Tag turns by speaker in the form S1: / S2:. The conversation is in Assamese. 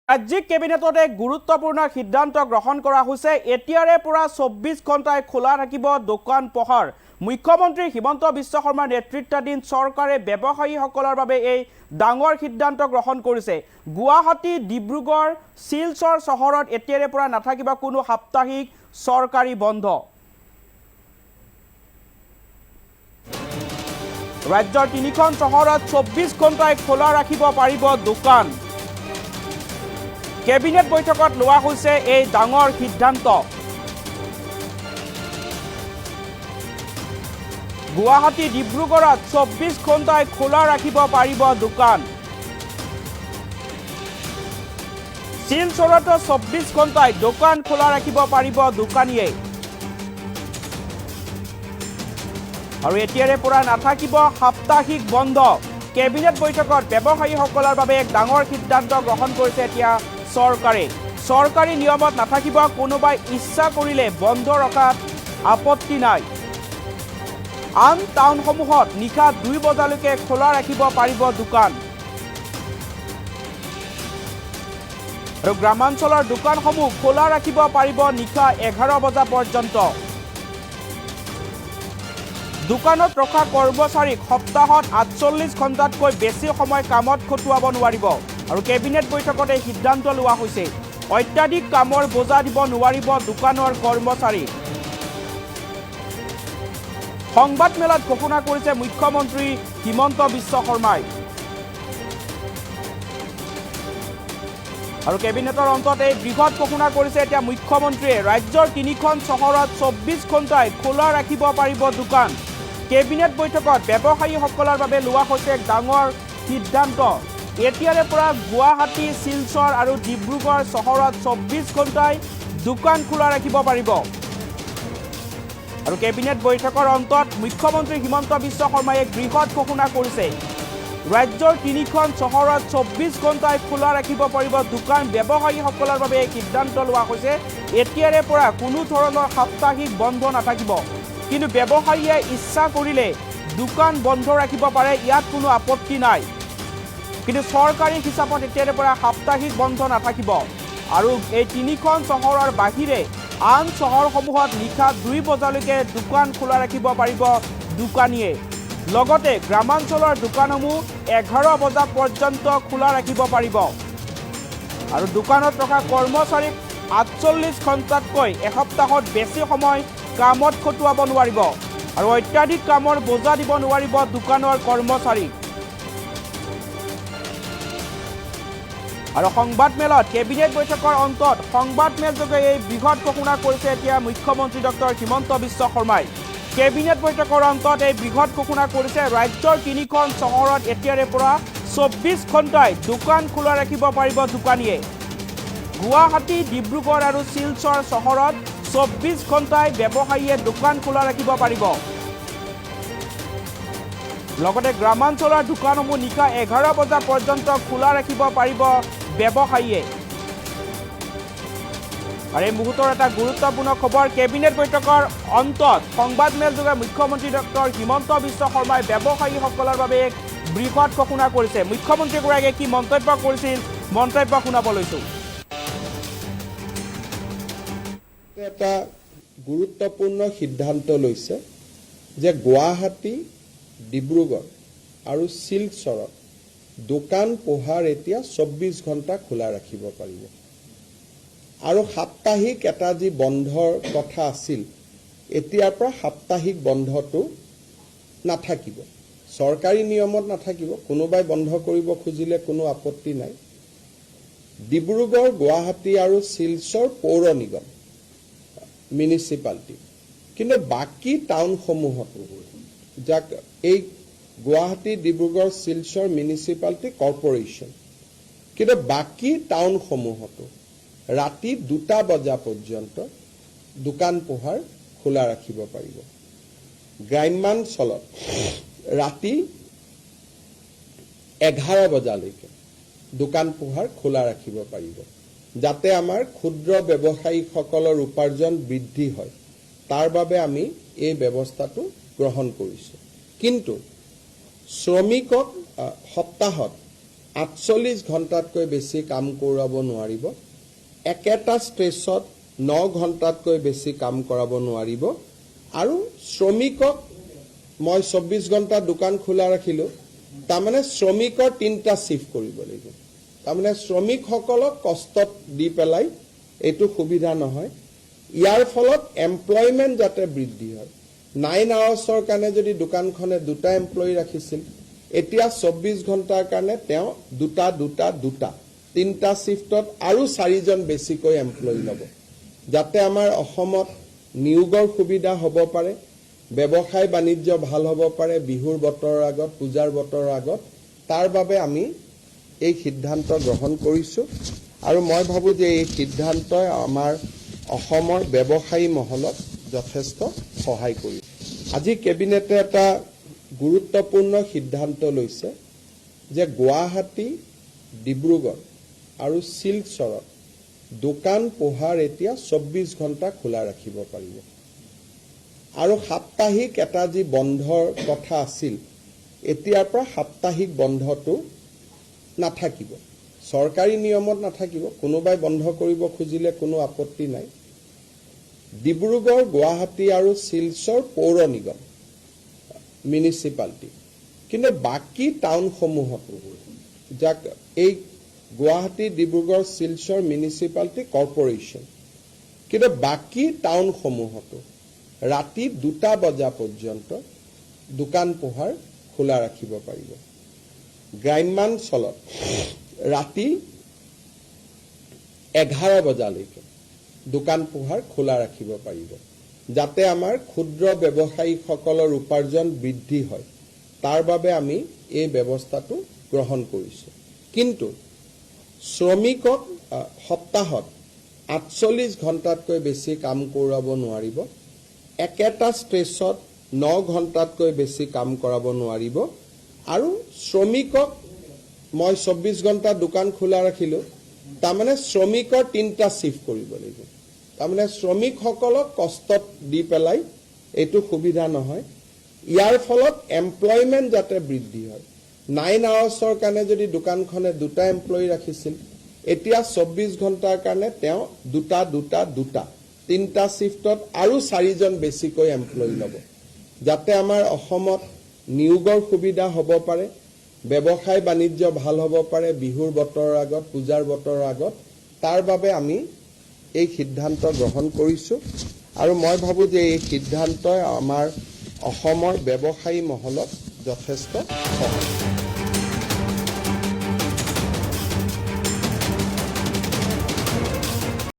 S1: ৰাজ্যিক কেবিনেটত এক গুৰুত্বপূৰ্ণ সিদ্ধান্ত গ্ৰহণ কৰা হৈছে। এতিয়াৰে পৰা 24 ঘণ্টাই খোলা থাকিব দোকান পোহাৰ। মুখ্যমন্ত্ৰী হিমন্ত বিশ্ব শৰ্মাৰ নেতৃত্বাধীন চৰকাৰে ব্যৱসায়ীসকলৰ বাবে এই ডাঙৰ সিদ্ধান্ত গ্ৰহণ কৰিছে। গুৱাহাটী, ডিব্ৰুগড়, শিলচৰ চহৰত এতিয়াৰে পৰা নাথাকিব কোনো সাপ্তাহিক চৰকাৰী বন্ধ। ৰাজ্যৰ 3খন চহৰত 24 ঘণ্টাই খোলা ৰাখিব পাৰিব দোকান। কেবিনেট বৈঠকত লোৱা হৈছে এই ডাঙৰ সিদ্ধান্ত। গুৱাহাটী, ডিব্ৰুগড়ত 24 ঘণ্টাই খোলা ৰাখিব পাৰিব দোকান। শিলচৰতো 24 ঘণ্টাই দোকান খোলা ৰাখিব পাৰিব দোকানীয়ে। আৰু এতিয়াৰে পৰা নাথাকিব সাপ্তাহিক বন্ধ। কেবিনেট বৈঠকত ব্যৱসায়ীসকলৰ বাবে এক ডাঙৰ সিদ্ধান্ত গ্ৰহণ কৰিছে এতিয়া চৰকাৰে। চৰকাৰী নিয়মত নাথাকিব, কোনোবাই ইচ্ছা কৰিলে বন্ধ ৰখাত আপত্তি নাই। আন টাউনসমূহত নিশা 2 বজালৈকে খোলা ৰাখিব পাৰিব দোকান। আৰু গ্ৰামাঞ্চলৰ দোকানসমূহ খোলা ৰাখিব পাৰিব নিশা 11 বজা পৰ্যন্ত। দোকানত ৰখা কৰ্মচাৰীক সপ্তাহত 48 ঘণ্টাতকৈ বেছি সময় কামত খটুৱাব নোৱাৰিব। আৰু কেবিনেট বৈঠকত এই সিদ্ধান্ত লোৱা হৈছে। অত্যাধিক কামৰ বোজা দিব নোৱাৰিব দোকানৰ কৰ্মচাৰী। সংবাদ মেলাত ঘোষণা কৰিছে মুখ্যমন্ত্ৰী হিমন্ত বিশ্ব শৰ্মাই। আৰু কেবিনেটৰ অন্তত এই বৃহৎ ঘোষণা কৰিছে এতিয়া মুখ্যমন্ত্ৰীয়ে। ৰাজ্যৰ 3খন চহৰত 24 ঘণ্টাই খোলা ৰাখিব পাৰিব দোকান। কেবিনেট বৈঠকত ব্যৱসায়ীসকলৰ বাবে লোৱা হৈছে এক ডাঙৰ সিদ্ধান্ত। এতিয়াৰে পৰা গুৱাহাটী, শিলচৰ আৰু ডিব্ৰুগড় চহৰত 24 ঘণ্টাই দোকান খোলা ৰাখিব পাৰিব। আৰু কেবিনেট বৈঠকৰ অন্তত মুখ্যমন্ত্ৰী হিমন্ত বিশ্ব শৰ্মাই এক বৃহৎ ঘোষণা কৰিছে। ৰাজ্যৰ 3খন চহৰত 24 ঘণ্টাই খোলা ৰাখিব পাৰিব দোকান। ব্যৱসায়ীসকলৰ বাবে এই সিদ্ধান্ত লোৱা হৈছে। এতিয়াৰে পৰা কোনো ধৰণৰ সাপ্তাহিক বন্ধ নাথাকিব, কিন্তু ব্যৱসায়ীয়ে ইচ্ছা কৰিলে দোকান বন্ধ ৰাখিব পাৰে, ইয়াত কোনো আপত্তি নাই। কিন্তু চৰকাৰী হিচাপত এতিয়াৰে পৰা সাপ্তাহিক বন্ধ নাথাকিব। আৰু এই 3খন চহৰৰ বাহিৰে আন চহৰসমূহত নিশা 2 বজালৈকে দোকান খোলা ৰাখিব পাৰিব দোকানীয়ে। লগতে গ্ৰামাঞ্চলৰ দোকানসমূহ 11 বজা পৰ্যন্ত খোলা ৰাখিব পাৰিব। আৰু দোকানত ৰখা কৰ্মচাৰীক 48 ঘণ্টাতকৈ এসপ্তাহত বেছি সময় কামত খটুৱাব নোৱাৰিব। আৰু অত্যাধিক কামৰ বোজা দিব নোৱাৰিব দোকানৰ কৰ্মচাৰীক। আৰু সংবাদ মেলত কেবিনেট বৈঠকৰ অন্তত সংবাদ মেলযোগে এই বৃহৎ ঘোষণা কৰিছে এতিয়া মুখ্যমন্ত্ৰী ডক্টৰ হিমন্ত বিশ্ব শৰ্মাই। কেবিনেট বৈঠকৰ অন্তত এই বৃহৎ ঘোষণা কৰিছে। ৰাজ্যৰ 3খন চহৰত এতিয়াৰে পৰা 24 ঘণ্টাই দোকান খোলা ৰাখিব পাৰিব দোকানীয়ে। গুৱাহাটী, ডিব্ৰুগড় আৰু শিলচৰ চহৰত 24 ঘণ্টাই ব্যৱসায়ীয়ে দোকান খোলা ৰাখিব পাৰিব। লগতে গ্ৰামাঞ্চলৰ দোকানসমূহ নিশা 11 বজা পৰ্যন্ত খোলা ৰাখিব পাৰিব ব্যৱসায়ীয়ে। আৰু এই মুহূৰ্তৰ এটা গুৰুত্বপূৰ্ণ খবৰ। কেবিনেট বৈঠকৰ অন্তত সংবাদ মেলযোগে মুখ্যমন্ত্ৰী ডক্টৰ হিমন্ত বিশ্ব শৰ্মাই ব্যৱসায়ীসকলৰ বাবে এক বৃহৎ ঘোষণা কৰিছে। মুখ্যমন্ত্ৰীগৰাকীয়ে কি মন্তব্য কৰিছিল, মন্তব্য শুনাব লৈছো।
S2: এটা গুৰুত্বপূৰ্ণ সিদ্ধান্ত লৈছে যে গুৱাহাটী, ডিব্ৰুগড় আৰু শিলচৰত দোকান পোহাৰ এতিয়া 24 ঘণ্টা খোলা ৰাখিব পাৰিব। আৰু সাপ্তাহিক এটা যি বন্ধৰ কথা আছিল, এতিয়াৰ পৰা সাপ্তাহিক বন্ধটো নাথাকিব। চৰকাৰী নিয়মত নাথাকিব, কোনোবাই বন্ধ কৰিব খুজিলে কোনো আপত্তি নাই। ডিব্ৰুগড়, গুৱাহাটী আৰু শিলচৰ পৌৰ নিগম, মিউনিচিপালিটি, কিন্তু বাকী টাউনসমূহতো, যাক এই গুৱাহাটী, ডিব্ৰুগড়, শিলচৰ মিউনিচিপালিটি কৰ্পৰেশ্যন, কিন্তু বাকী টাউনসমূহতো ৰাতি 2টা বজা পৰ্যন্ত দোকান পোহাৰ খোলা ৰাখিব পাৰিব। গ্ৰাম্যাঞ্চলত ৰাতি 11 বজালৈকে দোকান পোহাৰ খোলা ৰাখিব পাৰিব, যাতে আমাৰ ক্ষুদ্ৰ ব্যৱসায়ীসকলৰ উপাৰ্জন বৃদ্ধি হয়। তাৰ বাবে আমি এই ব্যৱস্থাটো গ্ৰহণ কৰিছোঁ। কিন্তু শ্ৰমিকক সপ্তাহত 48 ঘণ্টাতকৈ বেছি কাম কৰাব নোৱাৰিব, একেটা ষ্ট্ৰেচত 9 ঘণ্টাতকৈ বেছি কাম কৰাব নোৱাৰিব, আৰু শ্ৰমিকক মই 24 ঘণ্টা দোকান খোলা ৰাখিলোঁ, তাৰমানে শ্ৰমিকৰ 3টা শিফ্ট কৰিব লাগিব। তাৰমানে শ্ৰমিকসকলক কষ্টত দি পেলাই এইটো সুবিধা নহয়। ইয়াৰ ফলত এমপ্লয়মেণ্ট যাতে বৃদ্ধি হয়। 9 আৱাৰ্ছৰ কাৰণে যদি দোকানখনে 2টা এমপ্লয়ী ৰাখিছিল, এতিয়া 24 ঘণ্টাৰ কাৰণে তেওঁ 2টা 3টা শিফ্টত আৰু 4জন বেছিকৈ এমপ্লয়ী ল'ব, যাতে আমাৰ অসমত নিয়োগৰ সুবিধা হ'ব পাৰে, ব্যৱসায় বাণিজ্য ভাল হ'ব পাৰে বিহুৰ বতৰৰ আগত, পূজাৰ বতৰৰ আগত। তাৰ বাবে আমি এই সিদ্ধান্ত গ্ৰহণ কৰিছোঁ, আৰু মই ভাবোঁ যে এই সিদ্ধান্তই আমাৰ অসমৰ ব্যৱসায়ী মহলক যথেষ্ট সহায় কৰিব। আজি কেবিনেটে এটা গুৰুত্বপূৰ্ণ সিদ্ধান্ত লৈছে যে গুৱাহাটী, ডিব্ৰুগড় আৰু শিলচৰত দোকান পোহাৰ এতিয়া 24 ঘণ্টা খোলা ৰাখিব পাৰিব, আৰু সাপ্তাহিক এটা যি বন্ধৰ কথা আছিল, এতিয়াৰ পৰা সাপ্তাহিক বন্ধটো নাথাকিব, চৰকাৰী নিয়মত নাথাকিব। কোনোবাই বন্ধ কৰিব খুজিলে কোনো আপত্তি নাই। ডিব্ৰুগড়, গুৱাহাটী আৰু শিলচৰ পৌৰ নিগম, মিউনিচিপালিটি, কিন্তু বাকী টাউনসমূহতো, যাক এই গুৱাহাটী, ডিব্ৰুগড়, শিলচৰ মিউনিচিপালিটি কৰ্পৰেশ্যন, কিন্তু বাকী টাউনসমূহতো ৰাতি 2টা বজা পৰ্যন্ত দোকান পোহাৰ খোলা ৰাখিব পাৰিব। গ্ৰাম্যাঞ্চলত ৰাতি 11 বজালৈকে দোকান পোহাৰ খোলা ৰাখিব পাৰিব, যাতে আমাৰ ক্ষুদ্ৰ ব্যৱসায়ীসকলৰ উপাৰ্জন বৃদ্ধি হয়। তাৰ বাবে আমি এই ব্যৱস্থাটো গ্ৰহণ কৰিছোঁ। কিন্তু শ্ৰমিকক সপ্তাহত 48 ঘণ্টাতকৈ বেছি কাম কৰাব নোৱাৰিব, একেটা ষ্ট্ৰেচত 9 ঘণ্টাতকৈ বেছি কাম কৰাব নোৱাৰিব, আৰু শ্ৰমিকক মই 24 ঘণ্টা দোকান খোলা ৰাখিলোঁ, তাৰমানে শ্ৰমিকৰ 3টা শিফ্ট কৰিব লাগিব। তাৰমানে শ্ৰমিকসকলক কষ্টত দি পেলাই এইটো সুবিধা নহয়। ইয়াৰ ফলত এমপ্লয়মেণ্ট যাতে বৃদ্ধি হয়। 9 আৱাৰ্ছৰ কাৰণে যদি দোকানখনে 2টা এমপ্লয়ী ৰাখিছিল, এতিয়া 24 ঘণ্টাৰ কাৰণে তেওঁ 2টা 3টা শিফ্টত আৰু 4জন বেছিকৈ এমপ্লয়ী ল'ব, যাতে আমাৰ অসমত নিয়োগৰ সুবিধা হ'ব পাৰে, ব্যৱসায় বাণিজ্য ভাল হ'ব পাৰে বিহুৰ বতৰৰ আগত, পূজাৰ বতৰৰ আগত। তাৰ বাবে আমি এই সিদ্ধান্ত গ্ৰহণ কৰিছোঁ, আৰু মই ভাবোঁ যে এই সিদ্ধান্তই আমাৰ অসমৰ ব্যৱসায়ী মহলক যথেষ্ট সহায় কৰিব।